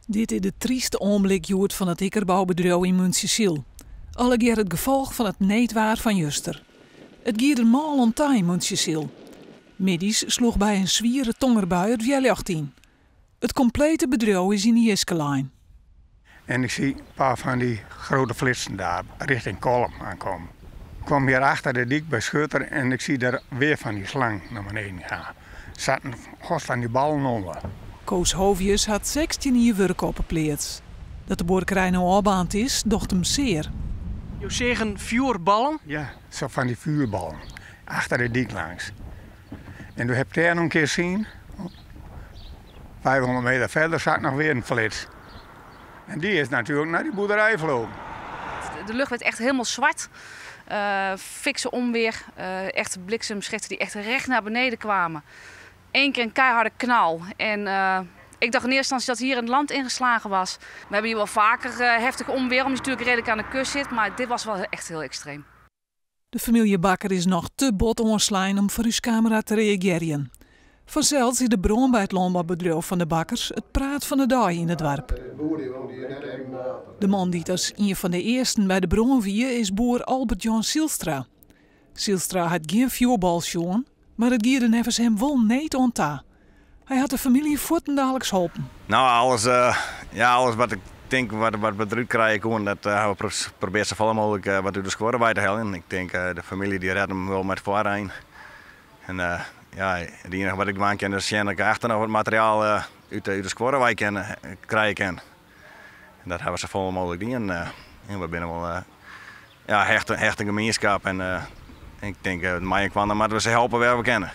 Dit is de trieste ogenblik joert van het ikkerbouwbedrijf in Muntsjesiel. Allegear het gevolg van het neetwaar van juster. Het giet een maal ontij in Muntsjesiel. Middies sloeg bij een zwiere tongerbui het Vjeljocht in. Het complete bedrijf is in de Iskelijn. En ik zie een paar van die grote flitsen daar richting Kolm aankomen. Ik kwam hier achter de dik bij Schutter en ik zie daar weer van die slang naar beneden gaan. Zaten god van die ballen onder. Koos Hovius had 16 jaar werk op een plaats. Dat de boerderij nou afbaand is, docht hem zeer. Je zeggen vuurballen? Ja, zo van die vuurballen. Achter de dik langs. En u hebt daar nog een keer zien. 500 meter verder zat nog weer een flits. En die is natuurlijk naar die boerderij gevlogen. De lucht werd echt helemaal zwart. Fikse onweer, echt bliksemschichten die echt recht naar beneden kwamen. Eén keer een keiharde knal. En ik dacht in eerste instantie dat hier een land ingeslagen was. We hebben hier wel vaker heftige onweer, omdat je natuurlijk redelijk aan de kust zit. Maar dit was wel echt heel extreem. De familie Bakker is nog te bot onslijn om voor uw camera te reageren. Vanzelfs is de bron bij het landbouwbedrijf van de Bakkers het praat van de dag in het dorp. De man die als een van de eersten bij de bron wie is boer Albert-Jan Zielstra. Zielstra had geen vuurbal, maar het gierde nevens hem wel niet onta. Hij had de familie voortendagelijks geholpen. Nou, alles wat ik denk wat we eruit krijgen kon, dat we proberen zoveel mogelijk wat uit de score bij te halen. Ik denk de familie die redt hem wel met voorheen. En ja, het enige wat ik maken kan is dat ik achter nog wat materiaal uit de score bij krijgen kan. En dat hebben we zoveel mogelijk doen. En we binnen wel hechte gemeenschap en ik denk mij kwam dan moeten we ze helpen waar we kennen.